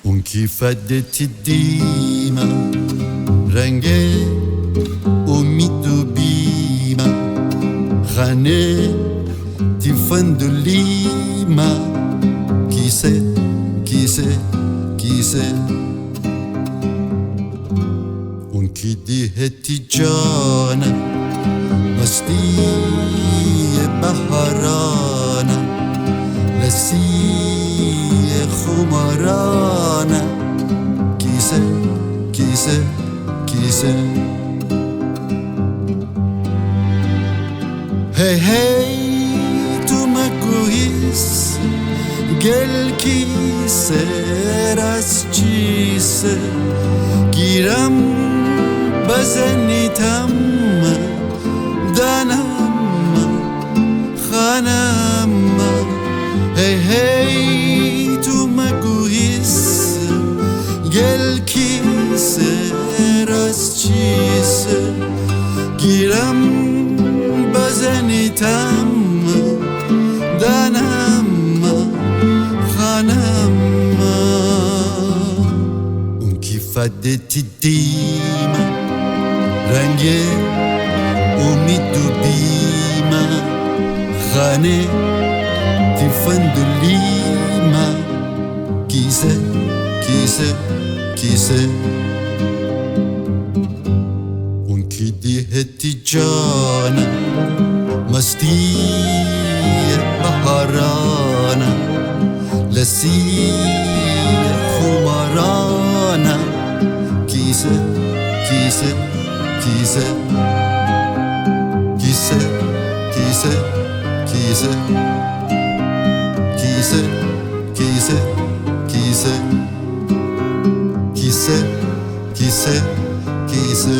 اون کیفت دیمه رنگ امید و بیمه خانه تیفندلیمه کیسه کیسه کیسه اون کی دیهتی جانه مستی بهارانه لسی خمارانه کیسه کیسه کیسه هی هی تو مگویس گل کیسه راست چیسه گیرم بزنیتم دانم خانم هی هی تو مگویس گل کیسه راست چیسه گیرم بزنیتم دانم خانم اون کیفت دیمه رنگ امید و بیمه خانه تیفندلیمه کیسه کیسه کیسه اون کی دیهتی جانه مستی بهارانه لسی خمارانه کیسه کیسه کیسه کیسه کیسه کیسه کیسه کیسه کیسه کیسه کیسه کیسه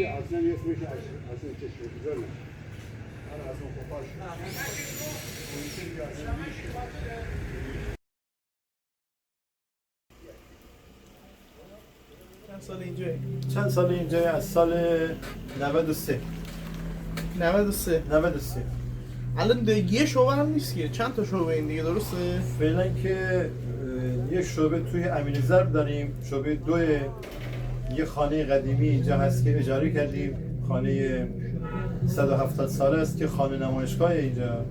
اصلا اسمش اصلا چشم بزنه انا اصلا خوباش چند سال اینجایی؟ از سال 93 93 الان یه شعبه هم نیست که چند تا شعبه این دیگه درسته؟ فعلا که یک شعبه توی امین ضرب داریم، شعبه 2 یه خانه قدیمی اینجا هست که اجاره کردیم، خانه 170 ساله است که خانه نمایشگاه اینجا.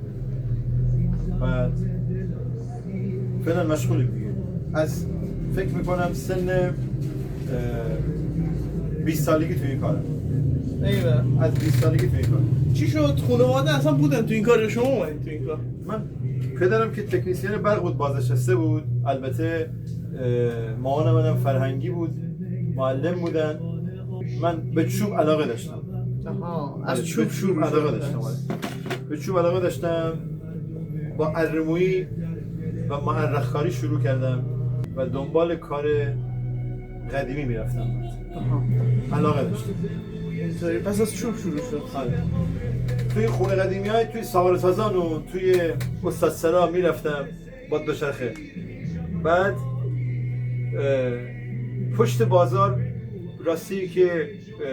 بعد فعلا مشغولیم دیگه. از فکر میکنم سن 20 سالگی توی این کارم. ایوه از 20 سالگی توی این کارم. چی شد؟ خانواده اصلا بودن تو این کار، شما اومدید تو این کار؟ من پدرم که تکنیسین برق بود، بازنشسته بود. البته مامان منم فرهنگی بود، معلم بودن. من به چوب علاقه داشتم، آها از چوب به چوب شروع علاقه شده. داشتم. به چوب علاقه داشتم، با ارمویی و معرخ‌کاری شروع کردم و دنبال کار قدیمی میرفتم. آها. علاقه داشتم. اینطوری پس از چوب شروع شد. آره. توی خونه قدیمی های توی سوار سازان و توی استاد سرا میرفتم با دوچرخه. بعد پشت بازار راستی که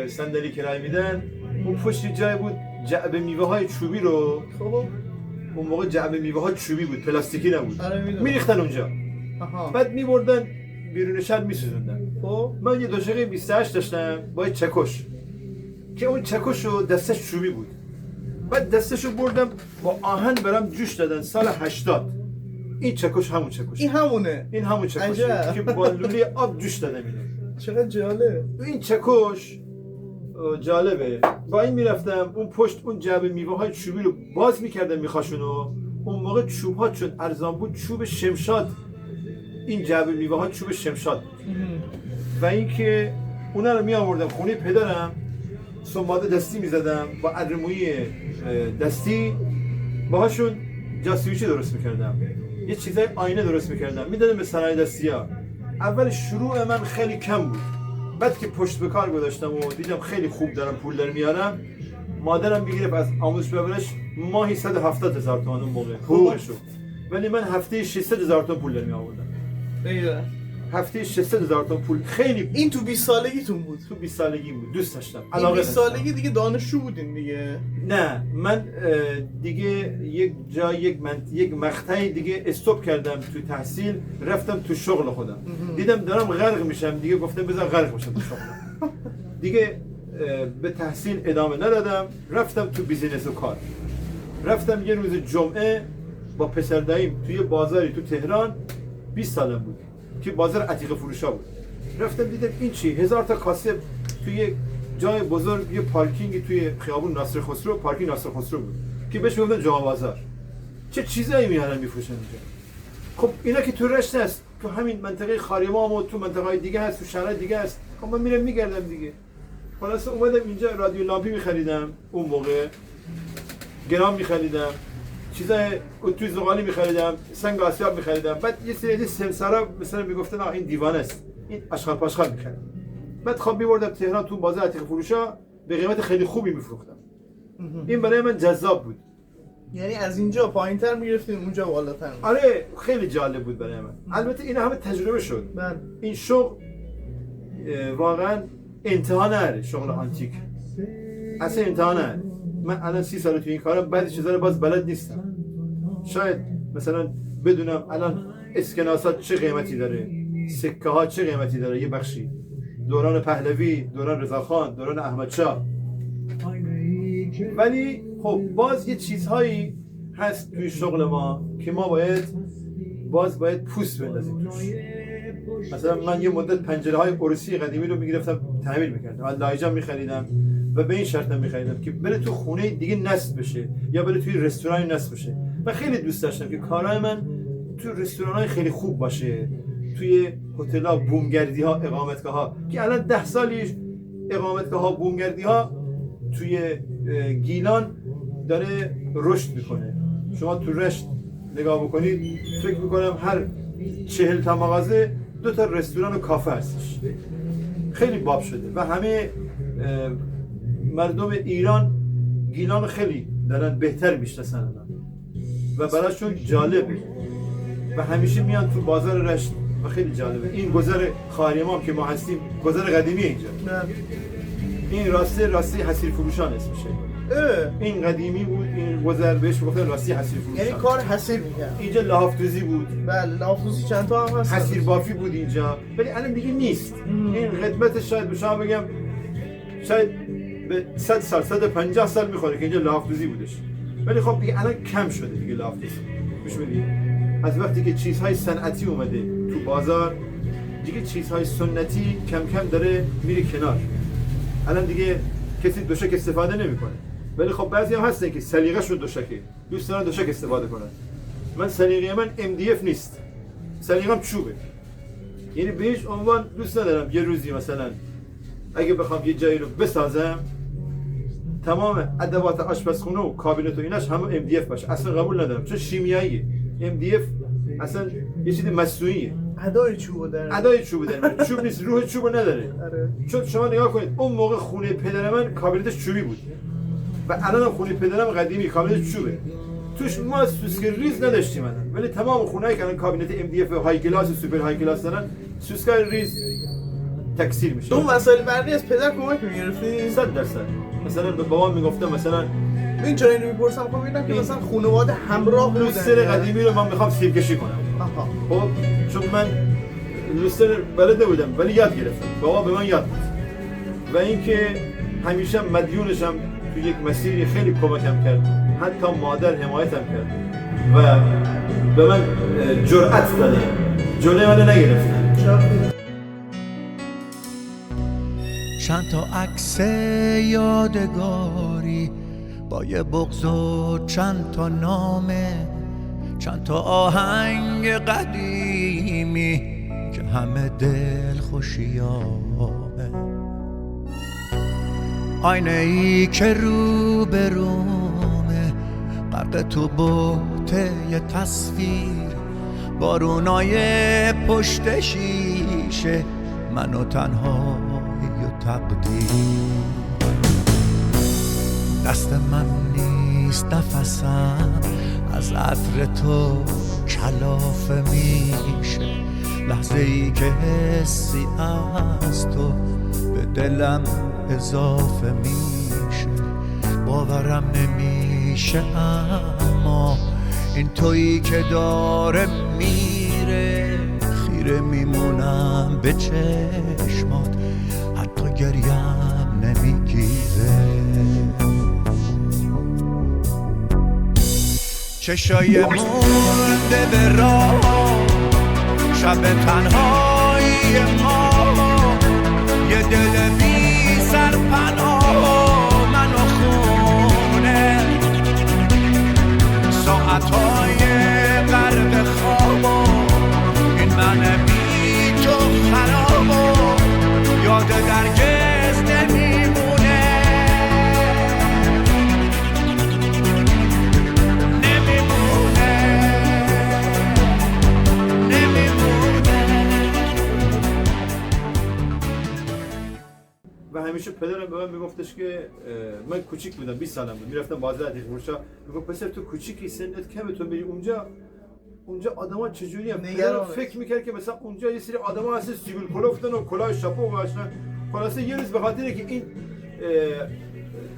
صندلی کرایه میدن، اون پشت جای بود جعبه میوه های چوبی رو، خب اون موقع جعبه میوه ها چوبی بود، پلاستیکی نبود، آره میدونم. میریختن اونجا. آها. بعد میبردن بیرون شهر میسوزوندن. خب من یه دوچرخه 28 داشتم با یه چکش که اون چکش رو دستش چوبی بود. بعد دستشو بردم با آهن برام جوش دادن سال 80. این چکش همون چکش، این همونه. این همون چکشه عجب. که با لوله آب جوش دادم اینو. چقدر جالب. این چکش جالبه. با این میرفتم اون پشت اون جعبه میوه های چوبی رو باز میکردم میخواشونو. اون موقع چوب ها چون ارزان بود چوب شمشاد، این جعبه میوه ها چوب شمشاد بود. و اینکه اونا رو می آوردم خونه پدرم، سنباده دستی میزدم با ارمویی دستی، باهاشون جاسویچی درست میکردم، یه چیزای آینه درست میکردم، میدادم به صنایع دستی ها. اول شروع من خیلی کم بود، بعد که پشت به کار گذاشتم و دیدم خیلی خوب دارم پول در میارم، مادرم بگیرم از آموزش ببرش ماهی 170,000 تومان اون موقع حقوقشو، ولی من هفته 600,000 تومان پول در می آوردم. ایوه. هفته 600,000 تومان پول خیلی. این تو 20 سالگیتون بود. تو 20 سالگی بود، دوست داشتم، این علاقه 20 داشتم. سالگی دیگه دانشجو بودین دیگه. نه من دیگه یک جا یک مقطعی دیگه استوب کردم تو تحصیل، رفتم تو شغل خودم. دیدم دارم غرق میشم دیگه، گفتم بذار غرق بشم تو شغلم. دیگه به تحصیل ادامه ندادم، رفتم تو بیزینس و کار. رفتم یه روز جمعه با پسر داییم توی بازاری تو تهران، 20 سالم بود که بازار عتیق فروشا بود. رفتم دیدم این چی؟ 1000 تا کاسب توی جای بزرگ، یه پارکینگ توی خیابون ناصر خسرو، پارکینگ ناصر خسرو بود که بهش میگفتن جمعه بازار. چه چیزایی میارن میفروشن اینجا؟ خب اینا که تو رشت است، تو همین منطقه خاریمام و تو منطقه دیگه هست، تو شهر دیگه هست. خب من میرم میگردم دیگه. خلاص اومدم اینجا رادیو لامپی میخریدم، اون موقع گرام میخریدم، چیزای توی زغالی میخریدم، سنگ آسیاب میخریدم. بعد یه سری سمسارا مثلا میگفتن این دیوانه است، این اشغال پاشغال میخرم. بعد خب میبردم تهران تو بازار عتیق فروشا به قیمت خیلی خوبی میفروختم. این برای من جذاب بود. یعنی از اینجا پایینتر میگرفتین اونجا بالاتر. آره خیلی جالب بود برای من. البته این همه تجربه شد. بله. این شغل واقعا انتها نره، شغل آنتیک اصلا انتها نره. من الان 30 سال تو این کارم، بعضی چیزا رو باز بلد نیستم. شاید مثلا بدونم الان اسکناسات چه قیمتی داره، سکه ها چه قیمتی داره، یه بخشی دوران پهلوی، دوران رضاخان، دوران احمدشاه. ولی خب باز یه چیزهایی هست توی شغل ما که ما باید پوست بندازیم توش. مثلا من یه مدت پنجره های عروسی قدیمی رو میگرفتم تعمیر میکردم، از لایجان میخریدم و به این شرط میخریدم که بره تو خونه دیگه نصب بشه یا بره توی رستورانی نصب بشه. و خیلی دوست داشتم که کارهای من تو رستوران‌های خیلی خوب باشه، توی هتل‌ها، بومگردی‌ها، اقامتگاه‌ها که الان 10 سالی اقامتگاه‌ها، بومگردی‌ها توی گیلان داره رشد میکنه. شما تو رشت نگاه بکنید فکر میکنم هر 40 تا مغازه 2 تا رستوران و کافه هستش. خیلی باب شده و همه مردم ایران گیلان خیلی دارن بهتر میشناسن و براشون جالبه و همیشه میان تو بازار رشت و خیلی جالبه. این گذر خاریمام که ما هستیم گذر قدیمی اینجا. این راستی حصیر فروشان اسمشه. این قدیمی بود، این گذر بهش گفتن راستی حصیر فروشان. یعنی کار حصیر میکرد. اینجا لحافتوزی بود. بله لحافتوزی چند تا هم هست. حصیر بافی بود اینجا، ولی الان دیگه نیست. این خدمتش شاید به شما بگم شاید به 100 سال 150 سال میخوره که اینجا لحافتوزی بودش. ولی خب دیگه الان کم شده دیگه لحافتوزی. گوش بدید. از وقتی که چیزهای صنعتی اومده تو بازار، دیگه چیزهای سنتی کم کم داره میره کنار. الان دیگه کسی دوشک استفاده نمیکنه. ولی خب بعضی هم هستن که سلیقه‌شون دوشکه، دوست دارن دوشک استفاده کنن. من سلیقه من MDF نیست، سلیقه‌م چوبه. یعنی به هیچ عنوان دوست ندارم یه روزی مثلا اگه بخوام یه جایی رو بسازم تمام ادوات آشپزخونه و کابینت و ایناش همه MDF باشه. اصلا قبول ندارم چون شیمیاییه. MDF اصلا یه چیز مصنوعیه. ادای چوب داره. ادای چوب داره. چوب نیست، روح چوب نداره. آره. چون شما نگاه کنید اون موقع خونه پدر من کابینتش چوبی بود و الان خونه پدرم قدیمی کابینتش چوبه. توش ما سوسک ریز نداشتیم الان، ولی تمام خونه‌ای که الان کابینت MDF های کلاس و سوپر های کلاس دارن سوسک ریز تکثیر میشه. اون وسایل برقی از پدر کمک می‌گرفتی؟ 100%. مثلا به بابام میگفتم مثلا این چرا اینو میپرسم خب ببینم که مثلا خانواده همراه بودن. لوستر قدیمی رو من میخوام سیب کشی کنم. آها. خب چون من لوستر بلد نبودم ولی یاد گرفتم. بابا به من یاد داد. و اینکه همیشه مدیونشم تو یک مسیری خیلی کمکم کرد. حتی مادر حمایتم کرد و به من جرأت داده. جلوی من نگرفتن. چند تا عکس یادگاری با یه بغض و چند تا نامه، چند تا آهنگ قدیمی که همه دل خوشیامه، آینه ای که رو به رومه غرق تو بوته یه تصویر، بارونای پشت شیشه منو تنهایی و تقدیر، دست من نیست نفسم از عطر تو کلافه میشه، لحظه ای که حسی از تو به دلم اضافه میشه، باورم نمیشه اما این تویی که داره میره، خیره میمونم به چشمات حتی گریم نمیگیره، چشای مرده به راه شب تنهایی ما، یه دل بی سرپناه منو خونه، ساعتهای غرق خوابا این من بی تو خرابا یاد درگز نمیمونه، و همیشه پدرم به من میگفتش که من کوچیک بودم 20 سالم بود میرفتم بازار عتیق فروشا، میگفت پسر تو کوچیکی سنت کمه تو میری اونجا آدما چجوری هم فکر میکرد که مثلا اونجا یه سری آدما هست سیبیل کلوفتن و کلاه شاپو گذاشتن، خلاصه یه روز به خاطر که این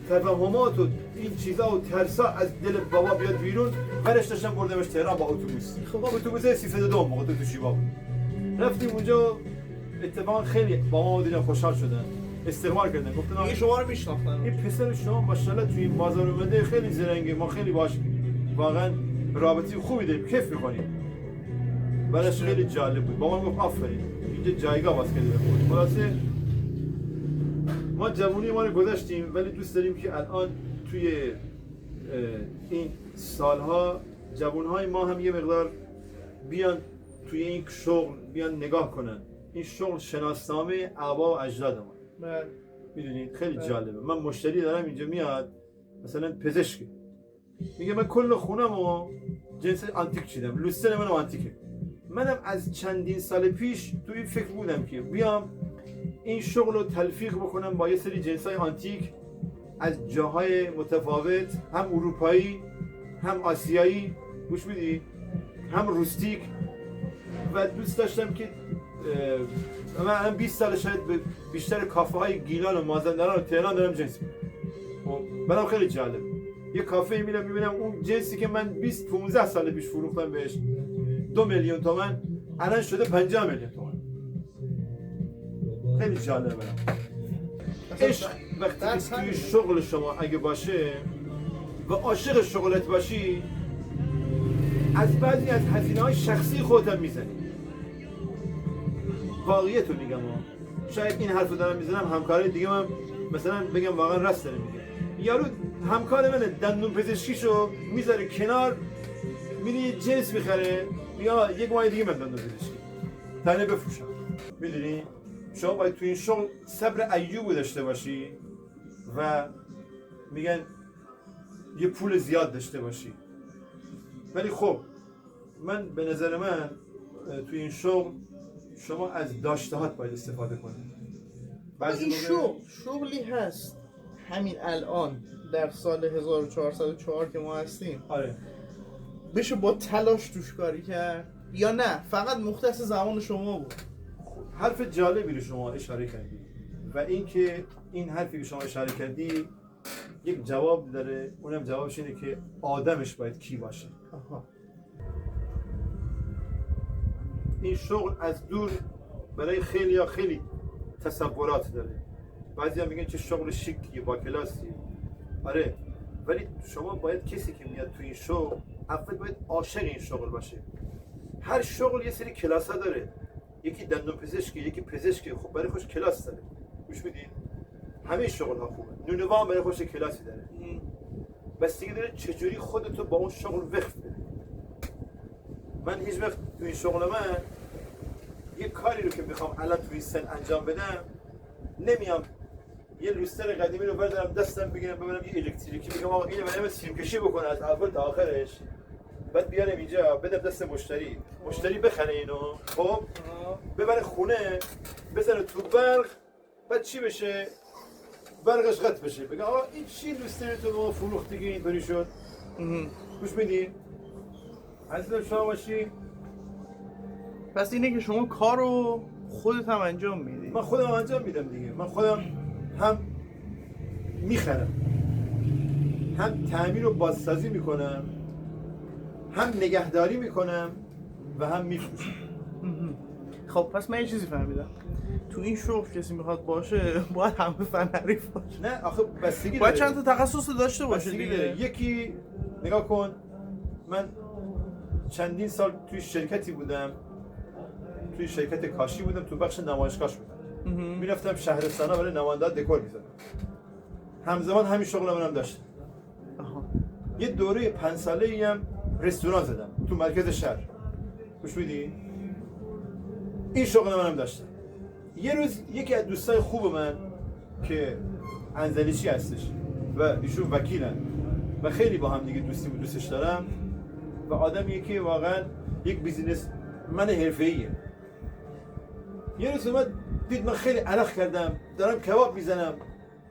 تفاهمات و این چیزا و ترسا از دل بابا بیاد بیرون برش داشتم بردمش تهران با اتوبوس. خب اتوبوس 302 موقع تو شیبا بود. رفتیم اونجا اتفاقا خیلی با ما دیدن خوشحال شدن. استقبال کردن گفتن این شما رو میشناختن. این پسر شما ماشاءالله توی این بازار اومده خیلی زرنگه، ما خیلی باش واقعا رابطه خوبی داریم، کیف می‌کنیم. براش خیلی جالب بود. با من گفت آفرین اینجا جایگاه واسه کرده بود. خلاصه ما جوونی ما رو گذاشتیم ولی دوست داریم که الان توی این سالها جوانهای ما هم یه مقدار بیان توی این شغل بیان نگاه کنن. این شغل شناسنامه آبا و اجداد ما. بله. میدونید خیلی جالبه. من مشتری دارم اینجا میاد مثلا پزشکی میگه من کل خونمو جنس آنتیک چیدم، لوستر منم آنتیکه. منم از چندین سال پیش توی این فکر بودم که بیام این شغل رو تلفیق بکنم با یه سری جنسای آنتیک از جاهای متفاوت، هم اروپایی هم آسیایی، گوش میدی، هم روستیک. و دوست داشتم که من 20 سال شاید بیشتر کافه های گیلان و مازندران و تهران دارم جنس می‌کنم. برام خیلی جالب. یه کافه میرم میبینم اون جنسی که من 15 سال پیش فروختم بهش 2 میلیون تومان الان شده 50 میلیون تومان. خیلی جالبه. عشق وقتی که توی شغل شما اگه باشه و عاشق شغلت باشی، از بعضی از هزینه‌های شخصی خودت میزنی. واقعیت رو میگم شاید این حرف رو دارم میزنم همکارای دیگه من مثلا بگم واقعا راست داره میگه. یارو همکار منه دندون پزشکیشو میذاره کنار، میره جنس میخره، یا یک ماه دیگه من دندون پزشکی تنه بفروشم. میدونی شما باید تو این شغل صبر ایوب داشته باشی و میگن یه پول زیاد داشته باشی. ولی خب من به نظر من توی این شغل شما از داشتهات باید استفاده کنید. این شغلی هست همین الان در سال 1404 که ما هستیم آره بشه با تلاش توش کاری کرد یا نه فقط مختص زمان شما بود؟ حرف جالبی رو شما اشاره کردی و اینکه این حرفی که شما اشاره کردی یک جواب داره، اونم جوابش اینه که آدمش باید کی باشه. آها. این شغل از دور برای خیلی تصورات داره. بعضی هم میگن چه شغل شیکیه با کلاسی. آره ولی شما باید کسی که میاد تو این شغل اول باید عاشق این شغل باشه. هر شغل یه سری کلاس ها داره. یکی دندون پزشکی، یکی پزشکی، خب برای خوش کلاس داره. گوش بدین؟ همه شغل ها خوبه. نونوان برای خوش کلاسی داره. بس دیگه داره چجوری خودتو با اون شغل وقف بده. من هیچ وقت تو این شغل من یه کاری رو که میخوام الان توی این سن انجام بدم نمیام یه لوستر قدیمی رو بردارم دستم بگیرم ببرم یه الکتریکی بگم آقا اینو برام سیم کشی بکنه از اول تا آخرش، بعد بیارم اینجا بدم دست مشتری بخره اینو، خب ببره خونه بزنه تو برق، بعد چی بشه؟ برقش قطع بشه، بگم آقا این چی لوستر تو ما فروختگی اینطوری شد. گوش میدین؟ عزیزم شما باشی. پس اینه که شما کارو خودت هم انجام میدی؟ من خودم انجام میدم دیگه. من خودم هم میخرم، هم تعمیر و بازسازی میکنم، هم نگهداری میکنم و هم میفروشم. خب پس من یه چیزی فهمیدم، تو این شغل کسی میخواد باشه باید همه فن حریف باشه. نه آخه بستگی باید داره. چند تا تخصص داشته باشه بستگی دیگه. داره. یکی نگاه کن، من چندین سال توی شرکتی بودم، توی شرکت کاشی بودم، تو بخش نمایشگاهش بودم. میرفتم شهرستانا برای نماینده‌ها دکور می‌زدم. همزمان همین شغل منم داشتم. یه دوره 5 ساله‌ای هم رستوران زدم تو مرکز شهر. گوش میدی؟ این شغل منم داشتم. یه روز یکی از دوستای خوب من که انزلیچی هستش و ایشون وکیلن و خیلی با هم دیگه دوستش دارم و آدمیه که واقعا یک بیزینس من حرفه‌ایه. یه روز اومد دید من خیلی عرق کردم، دارم کباب میزنم،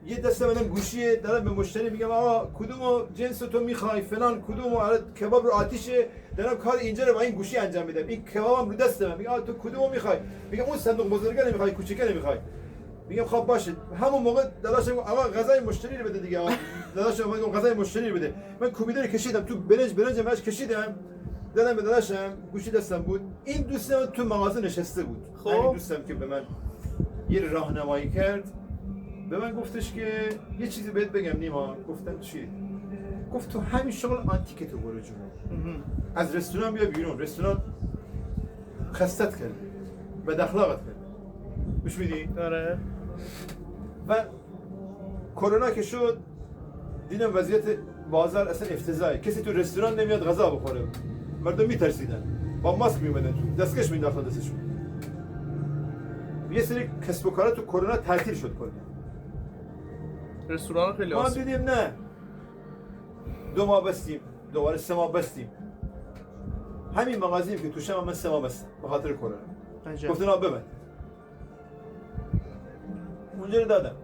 یه دسته منم گوشیه، دارم به مشتری میگم آقا کدومو جنس تو میخوای فلان، کدومو کباب رو آتیشه، دارم کار اینجا رو با این گوشی انجام میدم، این کبابم رو دست من، میگم آقا تو کدومو میخوای؟ میگم اون صندوق بزرگه نمیخوای، کوچیکه نمیخوای؟ میگم خب باشه. همون موقع داداشم آقا غذای مشتری رو بده دیگه. آقا داداشم میگم غذای مشتری رو بده. من کوبیده رو کشیدم تو برنج ماش کشیدم، دادم به داداشم، گوشی دستم بود. این دوستم تو مغازه نشسته بود. خب همین دوستم که به من یه راهنمایی کرد، به من گفتش که یه چیزی بهت بگم نیما. گفتم چی؟ گفت تو همین شغل آنتیکتو برو جون. از رستوران بیا بیرون. رستوران خستت کرد، بد اخلاقت کرد. گوش میدی؟ آره. و کرونا که شد دیدم وضعیت بازار اصلا افتضاحه. کسی تو رستوران نمیاد غذا بخوره. مردم میترسیدن، با ماسک میومدن تو، دستکش مینداختن دستشون. یه سری کسب و کارا تو کرونا تعطیل شد کلا. رستوران خیلی ما آسیب دیدیم نه 2 ماه بستیم، دوباره 3 ماه بستیم. همین مغازه‌ای که توش هم من 3 ماه بستم به خاطر کرونا. گفتن آ ببند. اونجا رو دادم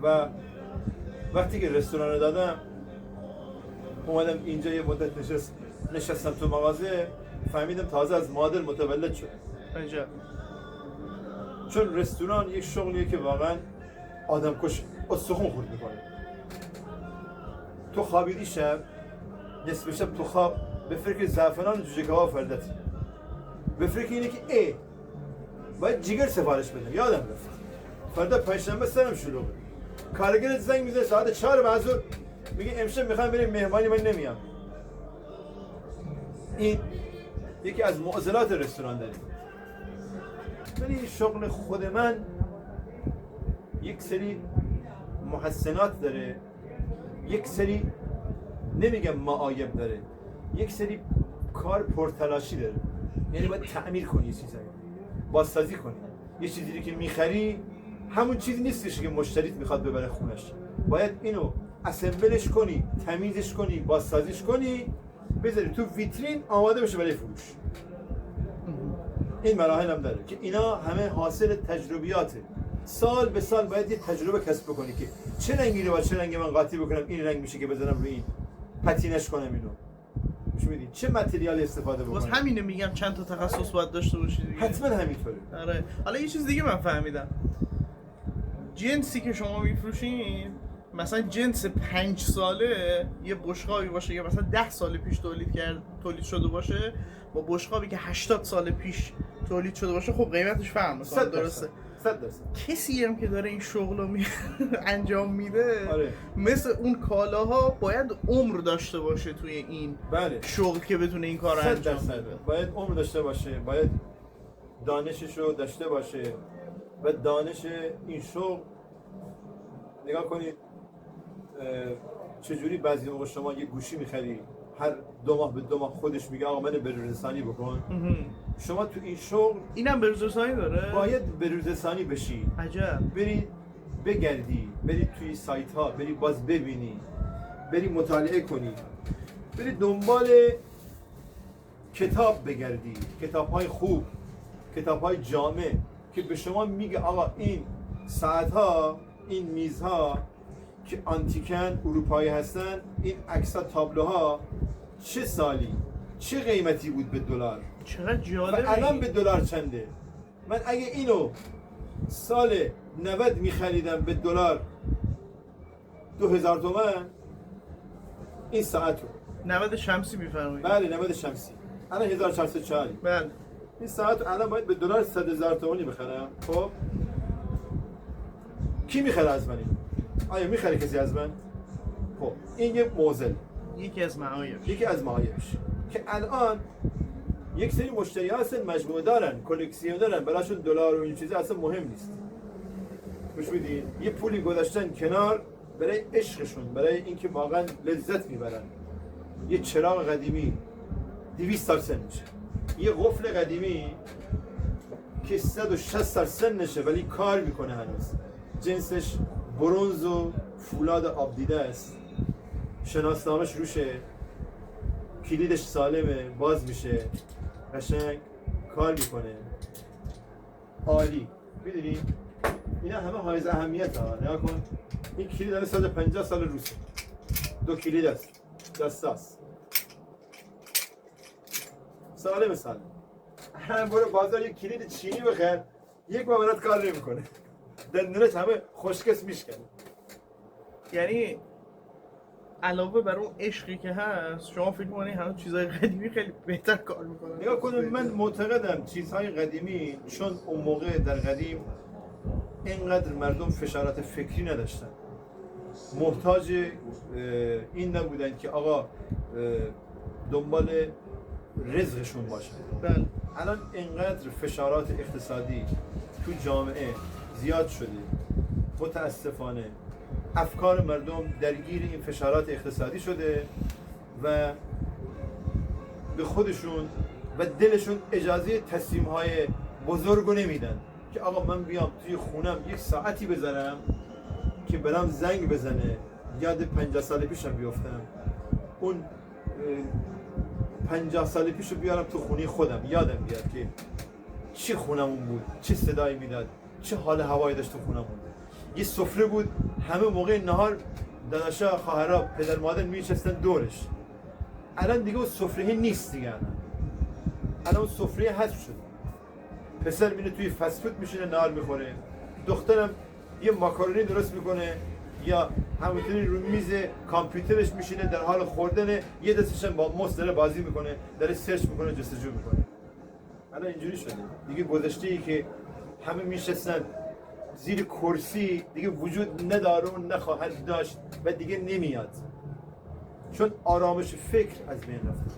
و وقتی که رستوران رو دادم اومدم اینجا یه مدت نشستم تو مغازه، فهمیدم تازه از مادر متولد شد. اینجا چون رستوران یک شغلیه که واقعا آدم کش استخون خورد میکنه. تو خوابیدی شب، نصف شب تو خواب به فکر زعفران و جوجه کباب فردت، به فکر اینه که باید جیگر سفارش بدم، یادم رفت. فردا پنجشنبه سرم شلوغه، کارگرت زنگ میزنه ساعت 4 بعد ظهر میگه امشب میخوام بریم مهمانی، من نمیام. این یکی از معضلات رستوران داره. ولی شغل خود من یک سری محسنات داره، یک سری نمیگم معایب داره، یک سری کار پرتلاشی داره. یعنی باید تعمیر کنی یه چیزایی، بازسازی کنی. یه چیزی که میخری همون چیزی نیستش که مشتریت میخواد ببره خونش. باید اینو اسمبلش کنی، تمیزش کنی، بازسازیش کنی، بذاری تو ویترین آماده بشه برای فروش. این مراحل هم داره که اینا همه حاصل تجربیاته. سال به سال باید یه تجربه کسب بکنی که چه رنگی رو با چه رنگی من قاطی بکنم این رنگ میشه که بزنم روی این، پتینش کنم اینو. میشه میدی چه متریال استفاده باز بکنم. همینه میگم چند تا تخصص باید داشته باشی دیگه. حتما همینطوره. آره. حالا یه چیز دیگه من فهمیدم، جنسی که شما میفروشین مثلا جنس 5 ساله یه بشقابی باشه که مثلا 10 سال پیش تولید شده باشه با بشقابی که 80 سال پیش تولید شده باشه، خب قیمتش فرق میکنه. درسته؟ 100%. کسی هم که داره این شغل رو انجام میده، آره. مثل اون کالاها باید عمر داشته باشه توی این بله. شغل که بتونه این کار رو انجام بده. باید عمر داشته باشه، باید دانشش رو داشته باشه و دانش این شغل. نگاه کنید چجوری بعضی موقع شما یه گوشی میخری هر 2 ماه به 2 ماه خودش میگه آقا من بروزرسانی بکن. شما تو این شغل اینم بروزرسانی داره؟ باید بروزرسانی بشی. عجب. بری بگردی، بری توی سایت ها، بری باز ببینی، بری مطالعه کنی، بری دنبال کتاب بگردی، کتاب های خوب، کتاب های جامع که به شما میگه آقا این ساعت ها، این میز ها که آنتیکن اروپایی هستن، این عکس‌ها، تابلوها چه سالی چه قیمتی بود به دلار، چقدر و جالبه. الان به دلار چنده. من اگه اینو سال 90 میخریدم به دلار 2000 تومان این ساعت رو، 90 شمسی میفرمایید؟ بله 90 شمسی، الان 1440. بله. این ساعت رو الان باید به دلار 100,000 تومانی بخرم. خب کی میخره از من اینو؟ آیا میخره کسی از من؟ خب این یه موزل، یکی از معایب، یکی از معایبش که الان یک سری مشتری ها هستن مجموعه دارن، کلکسیون دارن، براشون دلار و این چیزا اصلا مهم نیست. گوش میدین؟ یه پولی گذاشتن کنار برای عشقشون، برای اینکه واقعا لذت میبرن. یه چراغ قدیمی 200 سال سن میشه، یه قفل قدیمی که 160 سال سن نشه ولی کار میکنه هنوز، جنسش برنز و فولاد آب دیده است، شناسنامش روشه، کلیدش سالمه، باز میشه، قشنگ کار میکنه، عالی. میدونی اینا همه حائز اهمیت ها. نگاه کن این کلید داره 150 سال روشه، 2 کلید است، دستاست، سالم. هم برو بازار یک کلید چینی بخر، یک بار برات کار نمیکنه، دندونش همه خشکس میشکنه. یعنی علاوه بر اون عشقی که هست، شما فکر می‌کنید همه چیزای قدیمی خیلی بهتر کار میکنن؟ نگاه کنید، من معتقدم چیزهای قدیمی، چون اون موقع در قدیم اینقدر مردم فشارات فکری نداشتن، محتاج این نبودن که آقا دنبال رزقشون باشن. بله. الان اینقدر فشارات اقتصادی تو جامعه زیاد شده، متاسفانه افکار مردم درگیر این فشارات اقتصادی شده و به خودشون و دلشون اجازه تصمیم‌های بزرگو نمیدن که آقا من بیام توی خونم یک ساعتی بذارم که برام زنگ بزنه، یاد 50 سال پیشم بیفتم، اون 50 سال پیشو بیارم تو خونه خودم، یادم بیاد که چه خونمون بود، چه صدایی میداد، چه حال هوایی داشت تو خونمون. یه سفره بود، همه موقع نهار داداشا، خواهرها، پدر مادر میشستن دورش. الان دیگه اون سفره نیست دیگه. الان اون سفره حذف شده. پسر میره توی فست فود میشینه نهار میخوره، دخترم یه ماکارونی درست میکنه یا همونطوری رو میز کامپیوترش میشینه در حال خوردن، یه دستش با موس داره بازی میکنه، داره سرچ میکنه، جستجو میکنه. الان اینجوری شده دیگه. گذشته‌ای که همه میشستن زیر کرسی دیگه وجود نداره و نخواهد داشت و دیگه نمیاد، چون آرامش فکر از بین رفته.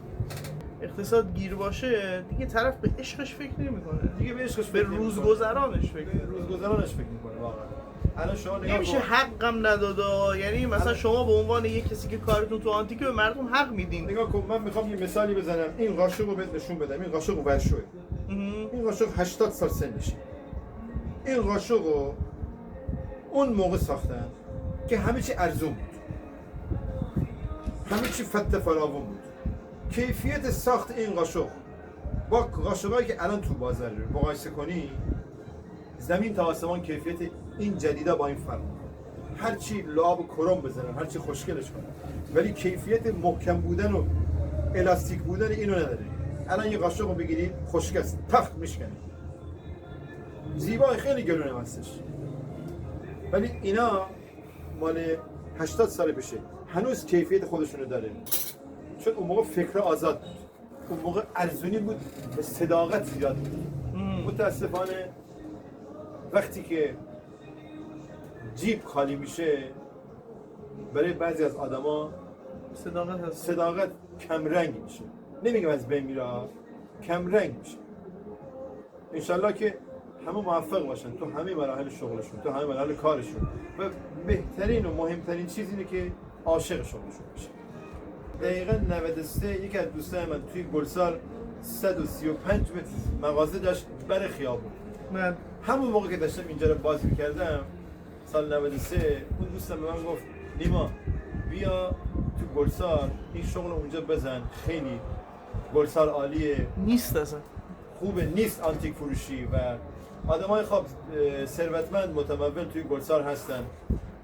اقتصاد گیر باشه دیگه، طرف به عشقش فکر نمیکنه، دیگه به عشقش به روزگذرانش فکر به روزگذرانش فکر میکنه. واقعا الان شما نگاه نمیشه حقم نداده. یعنی مثلا شما به عنوان یک کسی که کارتون تو آنتیکه به مردم حق میدین. نگاه کن، من میخوام یه مثالی بزنم. این قاشق رو بهت نشون بدم. این قاشق ورشوه. این قاشق 80 سال سنشه. این قاشق رو اون موقع ساختن که همه چی ارزون بود. همه چی فت فراوون بود. کیفیت ساخت این قاشق با قاشقایی که الان تو بازار مقایسه کنی، زمین تا آسمان کیفیت این جدیدا با این فرق. هر چی لعاب و کرم بزنن، هر چی خوشگلش کنن، ولی کیفیت محکم بودن و الاستیک بودن اینو نداره. الان یه قاشق رو بگیرید خشک است، تخت میشکنه. زیبای خیلی گرونه هستش. ولی اینا مال 80 سال پیشه. هنوز کیفیت خودشونو داره. چون اون موقع فکر آزاد بود. اون موقع ارزونی بود و صداقت زیاد بود. متاسفانه وقتی که جیب خالی میشه برای بعضی از آدما صداقت کم رنگ میشه. نمیگم از بین میره، کم رنگ میشه. انشالله که همه موفق باشن تو همه مراحل شغلشون، تو همه مراحل کارشون و بهترین و مهمترین چیز اینه که عاشق شغلشون باشن. دقیقا 93 یکی از دوستای من توی گلسار 135 متر مغازه داشت بر خیابون. من همون موقع که داشتم اینجا رو باز می‌کردم سال 93 اون دوستم به من گفت نیما بیا تو گلسار این شغل اونجا بزن، خیلی گلسار عالیه، نیست اصلا خوبه، نیست آنتیک فروشی و آدمای خوب ثروتمند متمول توی گلسار هستن.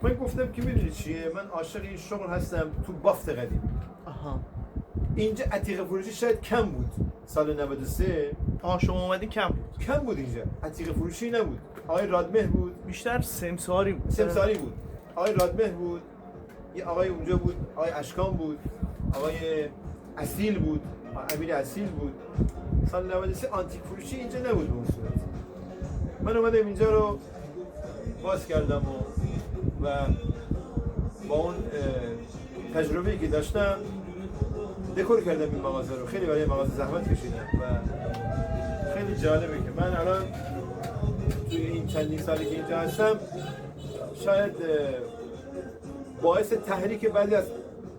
من گفتم که میدونی چیه، من عاشق این شغل هستم تو بافت قدیم. آها اینجا عتیقه فروشی شاید کم بود سال 93. شما اومدی کم بود. کم بود اینجا، عتیقه فروشی نبود. آقای رادمه بود، بیشتر سمساری بود. سمساری بود. آقای رادمه بود، یه آقای اونجا بود، آقای اشکان بود، آقای اصیل بود، امیر اصیل بود. سال 93 آنتیک فروشی اینجا نبود به اون صورت. من اومدم اینجا رو باز کردم و با اون تجربه‌ای که داشتم دکور کردم این مغازه رو. خیلی برای مغازه زحمت کشیدم و خیلی جالبه که من الان توی این چندین سالی که اینجا هستم شاید باعث تحریک بعضی از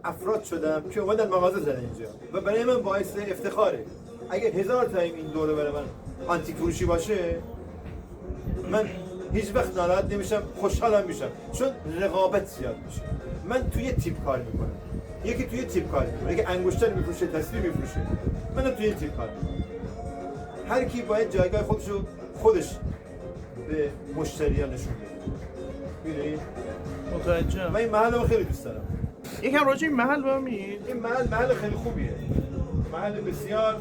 افراد شدم که اومدن مغازه زدن اینجا و برای من باعث افتخاره. اگه 1000 تا این دوره برای من آنتیک فروشی باشه من هیچ وقت ناراحت نمیشم، خوشحالم میشم، چون رقابت زیاد میشه. من توی تیپ کار میکنم، یکی توی تیپ کار میکنه، یکی انگشتر میفروشه، تصویر میفروشه، من توی تیپ کار میکنم. هر کی باید جایگاه خودش به مشتریان نشون بده. میدونی؟ متوجه. من این محل رو خیلی دوست دارم. یکم راجع این محل با میگی؟ این محل خیلی خوبیه. محل بسیار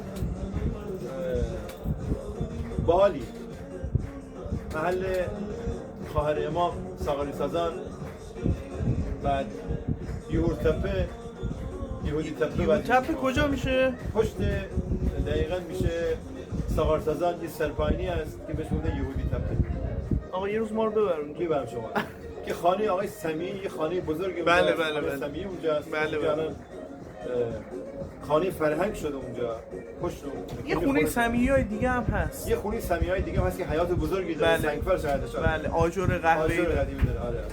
باحالی. محل خواهر امام ساغری سازان، بعد یهود تپه، یهودی تپه. تپه کجا میشه؟ پشت دقیقاً میشه ساغر سازان. یه سرپاینی هست که بهش میگن یهودی تپه. آقا یه روز ما رو ببرون. میبرم شما. که خانه آقای سمیعی، یه خانه بزرگی بله اونجا بله بله. سمیعی اونجاست. بله اونجا بله. الان خانه فرهنگ شده اونجا. پشت یه خونه سمیعی‌های دیگه هم هست. یه خونه سمیعی دیگه هست که حیات بزرگی داره. بله. سنگفر شهرش. بله آجر قهوه‌ای. آجر قدیمی داره. آره.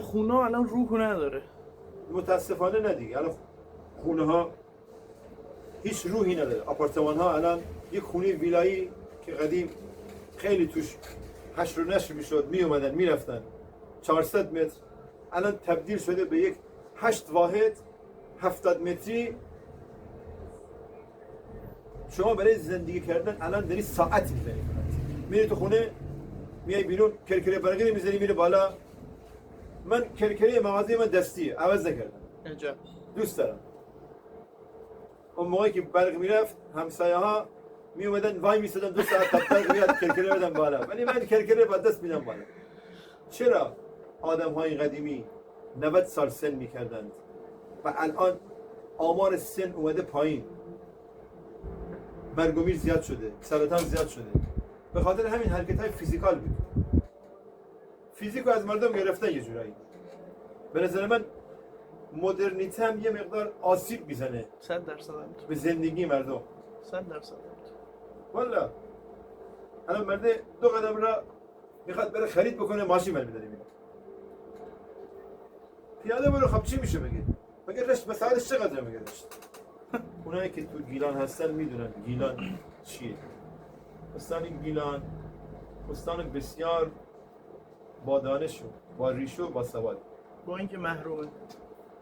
خونه الان روح نداره. متاسفانه نه دیگه. الان خونه ها هیچ روحی نداره. آپارتمان ها الان یک خونه ویلایی که قدیم خیلی توش حشر و نشر میشد، می اومدن میرفتن 400 متر، الان تبدیل شده به یک 8 واحد 70 متری. شما برای زندگی کردن الان داری ساعت میزنی، میری تو خونه، میای بیرون، کرکره برقی میزنی میره بالا. من کرکره مغازه من دستیه، عوض نکردم. عجب. دوست دارم. اون موقعی که برق میرفت همسایه ها می اومدن وای میسادن 2 ساعت تا برق میاد کرکره بدن بالا، ولی من کرکره با دست میدم بالا. چرا آدم های قدیمی 90 سال سن میکردند و الان آمار سن اومده پایین، مرگ و میر زیاد شده، سرطان زیاد شده؟ به خاطر همین حرکت های فیزیکال بود. فیزیکو از مردم گرفتن یه جورایی. به نظر من مدرنیته هم یه مقدار آسیب میزنه 100% به زندگی مردم. 100%. والا الان مرده 2 قدم را میخواد بره خرید بکنه، ماشین برمی‌داره میره. پیاده برو، خب چی میشه مگه رشت مساعدش چقدر میگه رشت؟ اونایی که تو گیلان هستن میدونن گیلان چیه. استان گیلان استان بسیار با دانش و با ریشه و با سواد. با اینکه محرومه.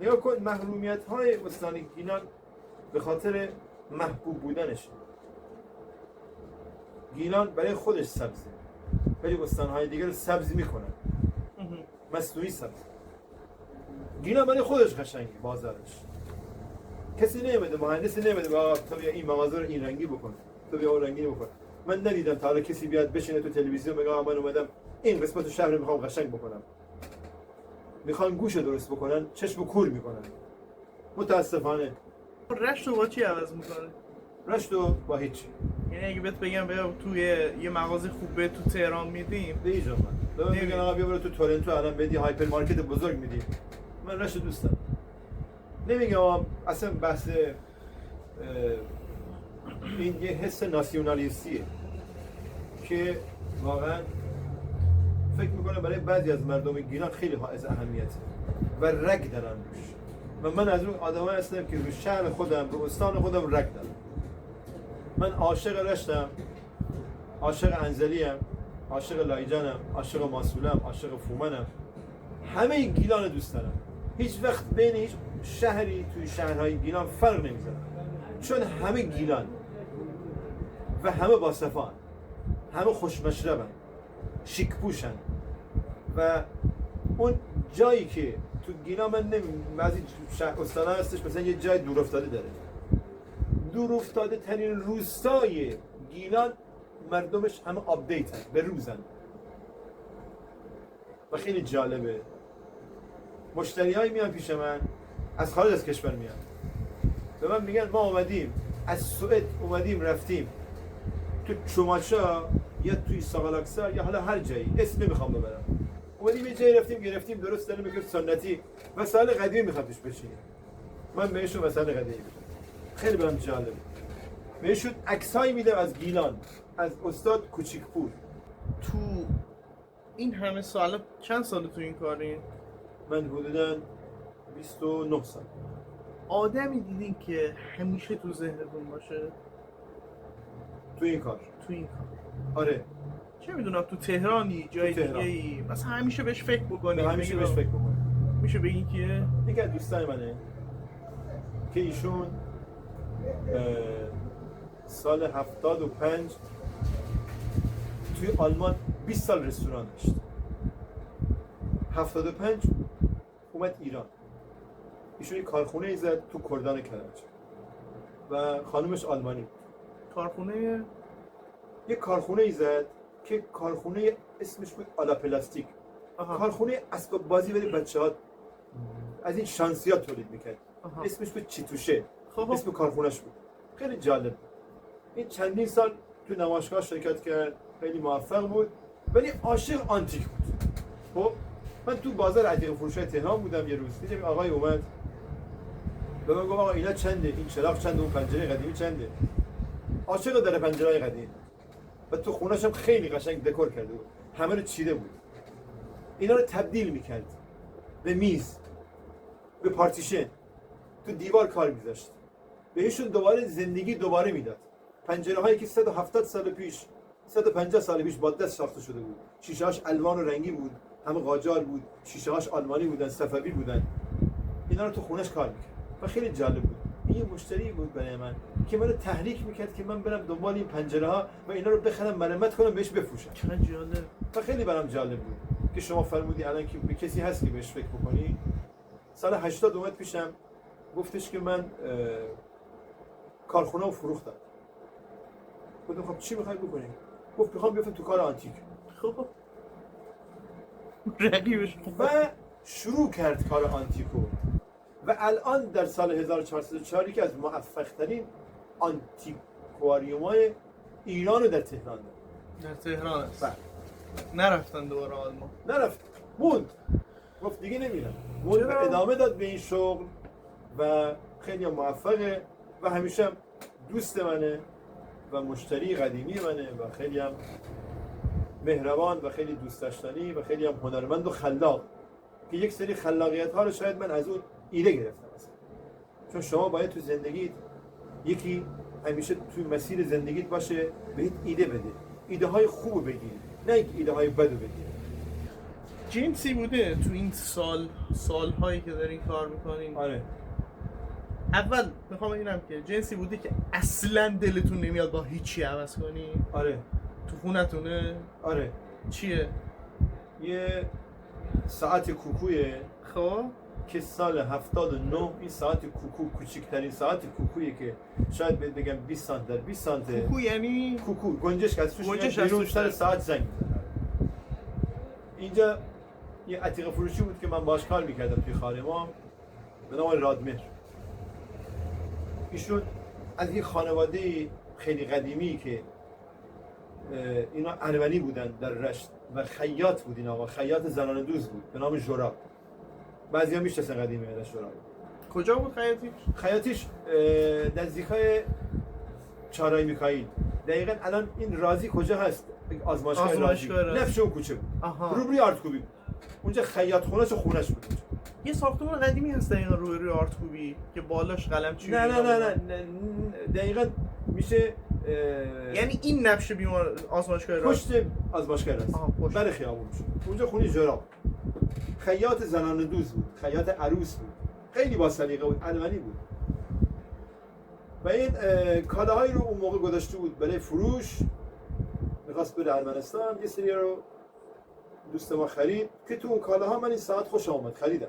نگاه کن محرومیت های استان گیلان به خاطر محبوب بودنش. گیلان برای خودش سبزه ولی استانهای دیگر رو سبز میکنن، مصنوعی سبز. گیلان برای خودش قشنگه، بازارش کسی نمیده، مهندسی نمیده تو بیا این مغازه رو این رنگی بکن، تو بیا اون رنگی بکن. من ندیدم تا حالا کسی بیاد بشینه تو تلویزیون بگه من اومدم این قسمت شهر رو میخوام قشنگ بکنم. میخوان گوش درست بکنن، چشم کور میکنن. متاسفانه رشت رو با چی عوض میکنه؟ رشت رو با هیچ. یعنی اگه بهت بگم بیا توی یه مغازه خوبه تو تهران میدیم به ایجا من میگن آقا بیا برو تو تورنتو الان بدی هایپر مارکت بزرگ میدی. من رشت دوست دارم. نمیگم اصلا بحث این یه حس ناسیونالیستیه که واقعا فکر میکنم برای بعضی از مردم گیلان خیلی حائز اهمیته و رگ دارن روش. و من از اون آدمایی هستم که رو شهر خودم، رو استان خودم رگ دارم. من عاشق رشتم، عاشق انزلیم، عاشق لایجانم، عاشق ماسولم، عاشق فومنم. همه گیلان دوست دارم. هیچ وقت بین هیچ شهری توی شهرهای گیلان فرق نمیذارم، چون همه گیلان و همه باصفان، همه خوشمشربن، شیکپوشن و اون جایی که تو گیلان من بعضی استانا هستش مثلا یه جای دور افتاده داره، دور افتاده ترین روستای گیلان مردمش همه آپدیتن، به روزن و خیلی جالبه. مشتریایی میان پیش من از خارج از کشور میان به من میگن ما اومدیم از سوئد اومدیم رفتیم تو چوماچا یا توی ساغالاکسا یا حالا هر جایی اسم نمیخوام ببرم، اومدیم یه جایی رفتیم گرفتیم درست داریم میگه سنتی مسائل قدیمی میخواد توش بشینیم. من بهشون مسائل قدیمی میگم، خیلی برام جالبه. بهشون عکسایی میدم از گیلان، از استاد کوچیکپور. تو این همه سال چند سال تو این کارین؟ من حدوداً 29 سال. آدمی دیدین که همیشه تو ذهنتون باشه تو این کار؟ تو این کار؟ آره. چه میدونم تو تهرانی جای دیگه ای مثلا همیشه بهش فکر بکنی؟ همیشه بهش فکر بکنی. میشه بگی که یکی از دوستان منه که ایشون سال 75 توی آلمان 20 سال رستوران داشت. 75 اومد ایران. ایشون یک کارخونه ای زد تو کردان کرج و خانومش آلمانی بود. کارخونه یک کارخونه ای زد که کارخونه اسمش بود آلا پلاستیک. کارخونه اسباب بازی برای بچه‌ها از این شانسیات تولید میکرد. اسمش بود چیتوشه. اسم کارخونهش بود. خیلی جالب. این چندین سال تو نمایشگاه شرکت کرد، خیلی موفق بود ولی عاشق آنتیک بود. خب من تو بازار عتیق فروشی تهران بودم یه روز، دیدم آقای اومد به من گفت آقا اینا چنده، این چراغ چنده، اون پنجره قدیمی چنده. عاشق داره پنجره‌های قدیم و تو خونه‌ش هم خیلی قشنگ دکور کرده بود، همه رو چیده بود. اینا رو تبدیل میکرد به میز، به پارتیشن، تو دیوار کار میذاشت. بهشون دوباره زندگی دوباره میداد. پنجره‌هایی که 170 سال پیش 150 سال پیش با دست ساخته شده بود، شیشه‌هاش الوان و رنگی بود، همه قاجار بود، شیشه‌هاش آلمانی بودن، صفوی بودن. اینا رو تو خونش کار میکرد و خیلی جالب بود. این یه مشتری بود برای من که منو تحریک میکرد که من برم دنبال این پنجره‌ها و اینا رو بخرم، مرمت کنم، بهش بفروشم. چقدر جالب. و خیلی برام جالب بود که شما فرمودی الان که به کسی هست که بهش فکر بکنی. سال 80 اومد پیشم گفتش که من کارخونه رو فروختم. گفتم خب چی می‌خوای بکنی؟ گفت می‌خوام بیفتم تو کار آنتیک. خب رقیبش و شروع کرد کار آنتیکو و الان در سال 1404 یکی از موفق‌ترین آنتیکواریوم‌های ایران رو در تهران داره. در تهران است. نرفتن دوباره آلمان؟ نرفت، موند. گفت دیگه نمیرم. موند و ادامه داد به این شغل و خیلی موفقه و همیشه هم دوست منه و مشتری قدیمی منه و خیلی هم مهربان و خیلی دوست داشتنی و خیلی هم هنرمند و خلاق که یک سری خلاقیت ها رو شاید من از اون ایده گرفتم مثلا. چون شما باید تو زندگیت یکی همیشه توی مسیر زندگیت باشه بهت ایده بده، ایده های خوب بگیر، نه ایده های بد بگیر. جنسی بوده تو این سالهایی که دارین کار میکنین؟ آره اول میخوام اینم که جنسی بوده که اصلا دلتون نمیاد با هیچی عوض کنی؟ آره تو خونتونه؟ آره چیه؟ یه ساعت کوکویه خب که سال 79 این ساعت کوکو کوچکترین ساعت کوکویه که شاید بهت بگم 20 سانت در 20 سانت کوکو یعنی؟ کوکو گنجش که از توش گنجش میاد از بیرون توش سر داره. ساعت زنگ می‌زنه. اینجا یه عتیقه فروشی بود که من باش کار میکردم توی خانه ما به نام رادمر. ایشون از یه خانواده خیلی قدیمی که اینا ارمنی بودن در رشت و خیاط بود، این آقا خیاط زنانه دوز بود به نام جوراب. بعضیا میشناسن قدیمی ازش جوراب. کجا بود خیاطیش؟ خیاطیش نزدیکای چهارراه میکائیل. دقیقاً الان این رازی کجا هست؟ آزمایشگاه رازی. آزمایشگاه رازی. نفش اون کوچه بود. آها. روبروی آرتکوبی بود. اونجا خیاط خونه‌ش و خونه‌ش بود. یه ساختمان قدیمی هست دقیقا روی آرتکوبی که بالاش قلمچی نه دقیقاً میشه یعنی این نبش بیمار آزمایشگاه راست پشت آزمایشگاه رازی. آها، پشت. بر خیابون شد. اونجا خونه جوراب. خیاط زنانه دوز بود. خیاط عروس بود. خیلی با سلیقه بود. ارمنی بود. و این کالاهایی رو اون موقع گذاشته بود برای فروش. میخواست بره ارمنستان، یه سری رو دوست ما خرید که تو اون کالاها من این ساعت خوش آمد خریدم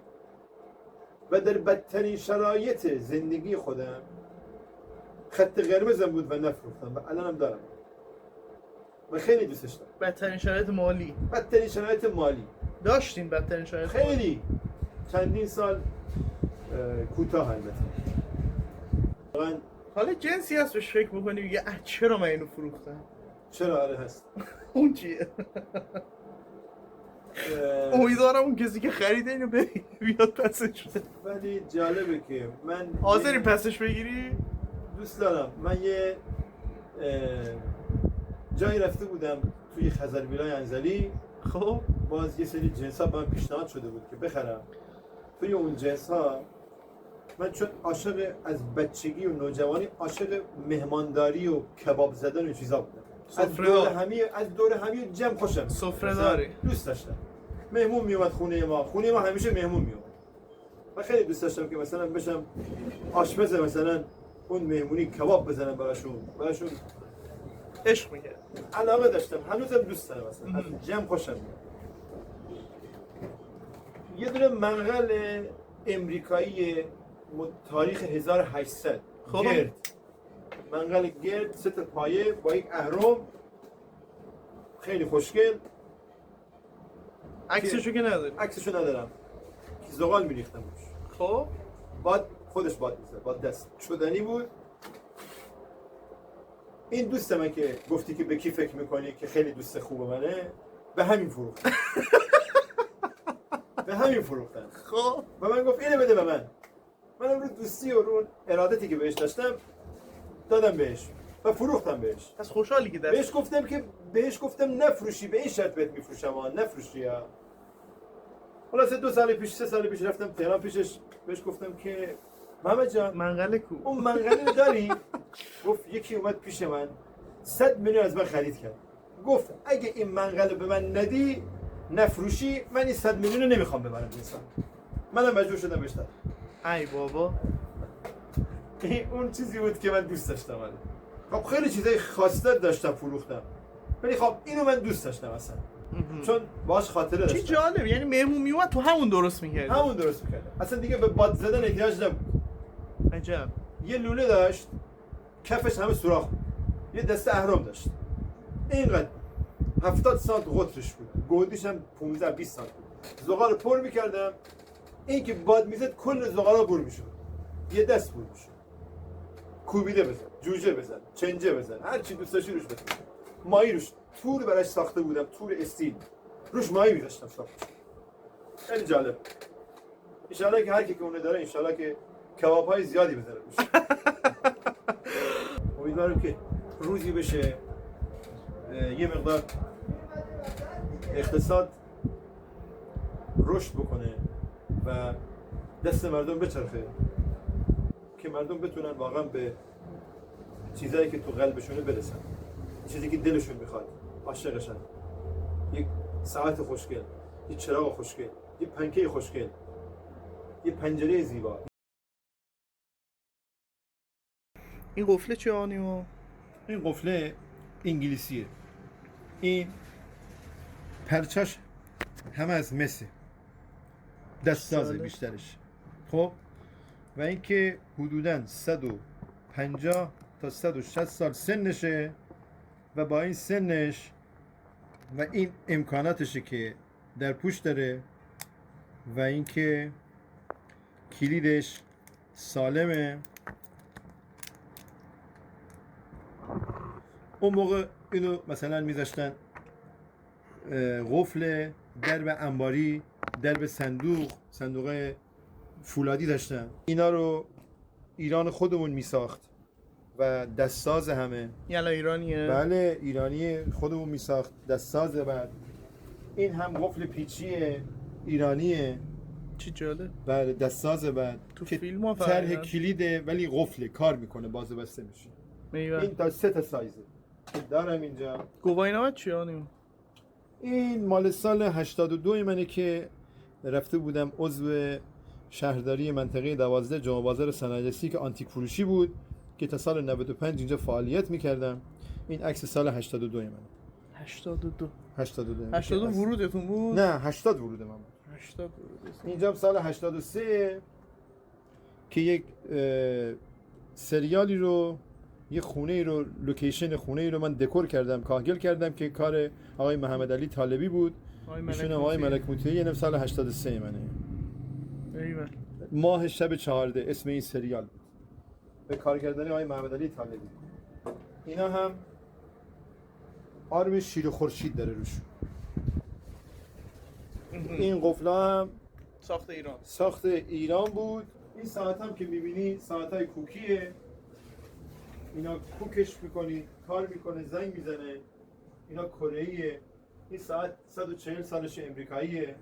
و در بدترین شرایط زندگی خودم خط قرمزم بود و نفروختم و الانم دارم و خیلی دوستش دارم. بدترین شرایط مالی بدترین شرایط مالی داشتین؟ بدترین شرایط مالی؟ خیلی چندین سال کوتاه البته. واقعا حالا جنسی هست بهش فکر بکنی بگه چرا من اینو فروختم؟ چرا آره هست. اون چیه؟ امیدوارم اون کسی که خریده اینو بیاد پسش بده. ولی جالبه که من حاضری پسش بگیری؟ دوست دارم. من یه جایی رفته بودم توی خزربیلای انزلی. خب باز یه سری جنس ها به من پیشنهاد شده بود که بخرم. توی اون جنس ها من چون عاشق از بچگی و نوجوانی عاشق مهمانداری و کباب زدن و چیزا بودم. از دور همی جمع خوشم. سفره داری؟ دوست داشتم. مهمون میومد خونه ما همیشه مهمون میومد. من خیلی دوست داشتم که مثلا بشم آشپز، مثلا اون مهمونی کباب بزنم براشون عشق میکرد. علاقه داشتم، هنوزم دوست دارم. مثلا از جمع خوشم میاد. یه دونه منقل امریکایی تاریخ 1800 خب. گرد، منقل گرد 3 تا پایه با یک اهرم خیلی خوشگل. عکسشو که نداری؟ عکسشو ندارم که زغال میریختم روش. خب باد خودش باد میزد، باد دست شدنی بود. این دوست من که گفتی که به کی فکر میکنی که خیلی دوست خوب منه، به همین فروختن. به همین فروختن. خب و من گفت اینو بده به من. منم رو دوستی و رو ارادتی که بهش داشتم دادم بهش و فروختم بهش. پس خوشحالی که بهش گفتم نفروشی، به این شرط بهت میفروشم ها، نفروشی ها. خلاصه 2 سال پیش 3 سال پیش رفتم تهران پیشش، بهش گفتم که محمد جان منقل کو اون منقله رو داری؟ گفت یکی اومد پیش من 100 میلیون از من خرید کرد. گفت اگه این منقله به من ندی نفروشی، من این 100 میلیون رو نمیخوام ببرم انسان. منم مجبور شدم بهش دادم. ای بابا این اون چیزی بود که من دوست داشتم. خب خیلی چیزای خاصه داشتم فروختم، ولی خب اینو من دوست داشتم اصلا، چون باهاش خاطره چی داشتم. جالب، یعنی مهمون میومد تو همون درست میکردی؟ همون درست میکردم، اصلا دیگه به باد زدن احتیاج نبود. عجب. یه لوله داشت کفش همه سوراخ بود، یه دسته اهرم داشت اینقدر 70 سانت قطرش بود، گودیش هم 15-20 سانت بود. زغال پر میکردم، این که باد میزد کل زغالا بر میشد، یه دست بر میشد. کوبیده بزن، جوجه بزن، چنجه بزن، هر چی دوست داشتی روش بزن. ماهی روش تور براش ساخته بودم، تور استیل روش ماهی میذاشتم ساخته. خیلی جالب. ان شاءالله که هر کی که اون داره ان شاءالله که کباب‌های زیادی بزنه روش. امیدوارم که روزی بشه یه مقدار اقتصاد رشد بکنه و دست مردم بچرخه که مردم بتونن واقعا به چیزایی که تو قلبشونه برسن، چیزی که دلشون میخواد، عاشقشن. یک ساعت خوشگل، یه چراغ خوشگل، یه پنکه خوشگل، یه پنجره زیبا. این قفله چه آنیمو؟ این قفله انگلیسیه. این پرچاش همه از مسه، دستسازه بیشترش. خب و اینکه حدوداً 150 تا 160 سال سنشه و با این سنش و این امکاناتشه که در پوش داره و اینکه کلیدش سالمه. اون موقع اینو مثلا میذاشتن قفل درب انباری، درب صندوق فولادی داشتن. اینا رو ایران خودمون میساخت و دستساز همه. یلا ایرانیه؟ بله ایرانی خودمون میساخت، دستسازه. بعد این هم قفل پیچیه ایرانیه. چی جالب. بله دستسازه. بعد تو که فیلم ها طرح فقط کلیده ولی قفله، کار میکنه، باز بسته میشه. میوه. این تا 3 تا سایزه دارم اینجا. گواهینامه چی آنیمو؟ این مال سال 82 منه که رفته بودم عضو شهرداری منطقه 12 جمعه بازار صنایع‌دستی که آنتیک فروشی بود که تا سال 95 اینجا فعالیت میکردم. این عکس سال 82 منه. 82 ورودتون بود؟ نه 80 ورود من بود. 80 ورود. اینجا سال 83 که یک سریالی رو، یه خونه رو، لوکیشن خونه رو من دکور کردم، کاهگل کردم که کار آقای محمد علی طالبی بود. ایشون آقای ملک موتیه. اینم سال 83 منه. ایوه. ماه شب 14 اسم این سریال بود به کارگردانی آقای محمد علی طالبی. اینا هم آرم شیر خورشید داره روش. این قفلا هم ساخت ایران بود. این ساعت هم که میبینی ساعتای کوکیه. اینا کوکش میکنی، کار میکنه، زنگ میزنه. اینا کره‌ایه. این ساعت 140 سالش امریکاییه.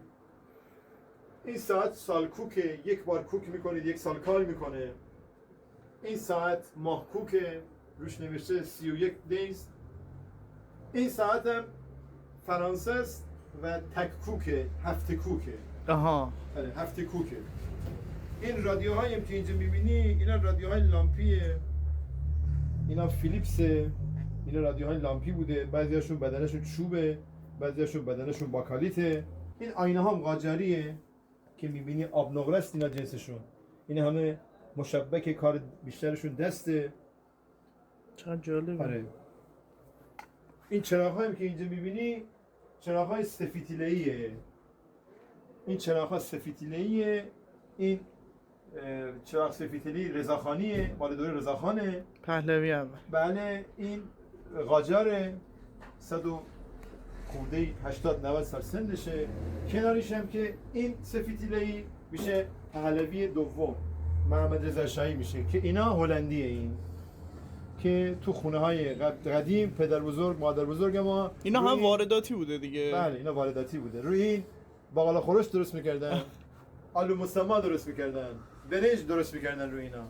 این ساعت سال کوکه، یک بار کوک میکنید یک سال کار میکنه. این ساعت ماه کوکه، روش نوشته 31 دیز. این ساعت هم فرانسه است و تک کوکه، هفته کوکه. آها. آره هفته کوکه. این رادیوهایی که اینجا میبینی اینا رادیوهای لامپیه. اینا فیلیپسه. اینا رادیوهای لامپی بوده. بعضیاشون بدنشون چوبه، بعضیاشون بدنشون باکالیته. این آینه ها قاجاریه که میبینی آب نقره است. اینا جنسشون. این همه مشبک، کار بیشترشون دسته. چقدر جالبه. آره. این چراغ‌هایی که اینجا میبینی چراغ‌های سفیتیله‌ایه. این چراغ‌ها سفیتیله‌ایه. این چراغ سفیتیله‌ای رضاخانیه، مال دوره رضاخانه پهلوی اول. بله. این قاجاره 100 خورده 80-90 سال سنشه. کنارش هم که این سفیتیله‌ای میشه پهلوی دوم محمد رضا شاهی میشه که اینا هلندیه. این که تو خونه های قدیم پدر بزرگ مادر بزرگ ما اینا هم وارداتی بوده دیگه. بله اینا وارداتی بوده. روی این باقلا خورش درست میکردن، آلو مسما درست میکردن، برنج درست میکردن روی اینا.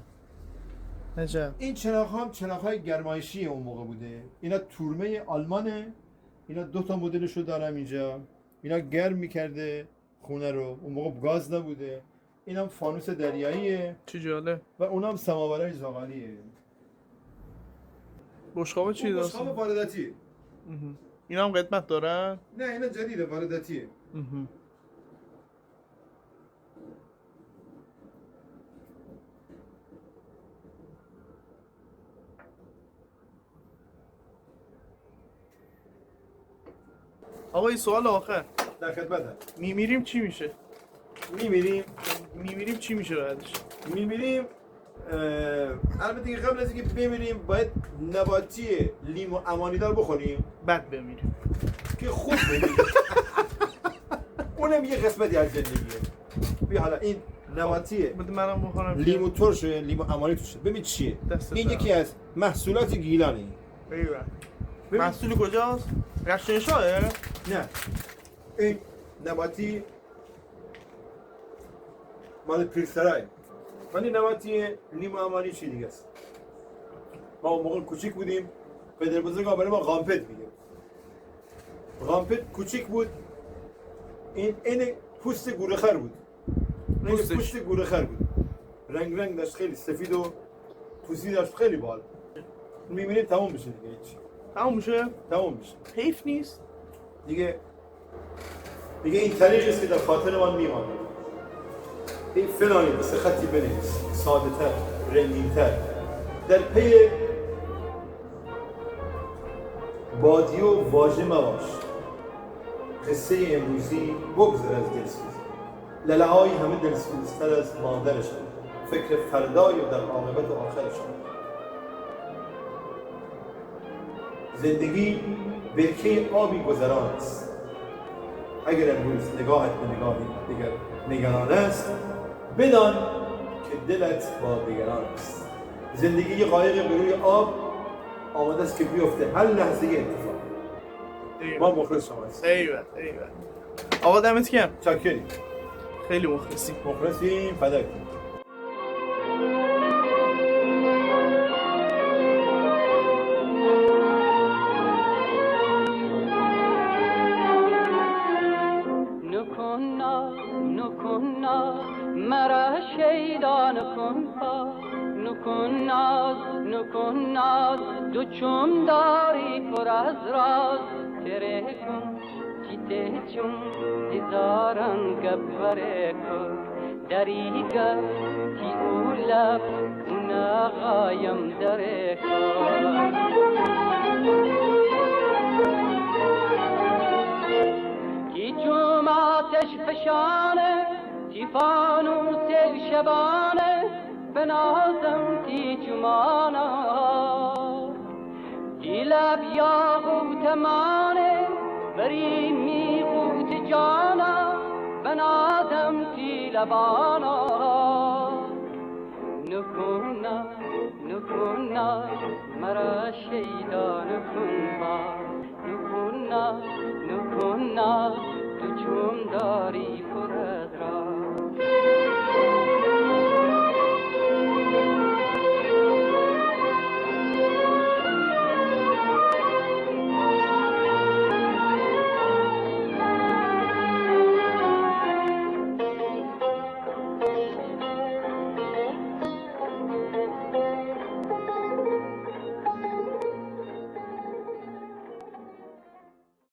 عجب. این چراغ هم چراغ های گرمایشی اون موقع بوده. اینا تورمه آلمانه. اینا 2 تا مدلشو دارم اینجا. اینا گرم میکرده خونه رو. اون موقع گاز نبوده. اینم فانوس دریاییه. چه جالب. و اونم سماورای زغالیه. بشقابه چی داره؟ بشقاب وارداتی. اینا هم قدمت دارن؟ نه اینا جدیده، وارداتیه. آقا این سوال آخر. در خدمتم. میمیریم چی میشه؟ میمیریم چی میشه بعدش؟ میمیریم البته قبل از اینکه بمیریم باید نباتی لیمو امانیدار بخوریم. بعد بمیریم که خوب بمیریم. اونم یه قسمتی از زندگیه. بیا حالا این نباتیه. بده منم بخورم. لیمو ترشه، لیمو امانی توشه. ببین چیه؟ این یکی از محصولات گیلانه. ایوه. محصول کجاست؟ رشتنشاهه؟ نه. این نباتی مال پیرسرای. ولی نباتی لیمو امانی چی دیگه است. ما اون موقع کوچیک بودیم، پدر بزرگ برای ما غامپت میگه. غامپت کوچیک بود، این پوست گورخر بود. پوستش. پوست گورخر بود. رنگ داشت، خیلی سفید و پوستی داشت، خیلی بال. می‌بینید تمام میشه دیگه هیچ. تموم میشه؟ تمام میشه. حیف نیست. دیگه این طریقی است که در خاطر من میمانه. این فلانی مثل خطی بنویس، ساده تر، رنگین تر. در پی بادی و واژه مباش. قصه امروزی بگذر از دلسوزی. لاله‌های همه دلسوزتر از مادرشان. فکر فردای و در عاقبت آخرشان. زندگی برکه آبی گذران است. اگر امروز نگاهت به نگاهی دیگر نگران است، بدان که دلت با دیگران است. زندگی یه قایق به روی آب آماده است که بیفته هر لحظه اتفاق. ما مخلص شما هستیم. ایوه. آقا دمت گرم. چاکریم. خیلی مخلصیم. مخلصیم. فداک. مرا شیدا نکن ناز دو چون داری پر از راز تره کن چیته چون هزاران گبره کن دریگه کی او لب اون آقایم دره کن کی چوم آتش فشانه کی فانوس شبانه بنازم کی جمانا کی لب یاقوت مانه بری میقوت جانا بنازم کی لبانا نکن مرا شیدا نکن تو چون داری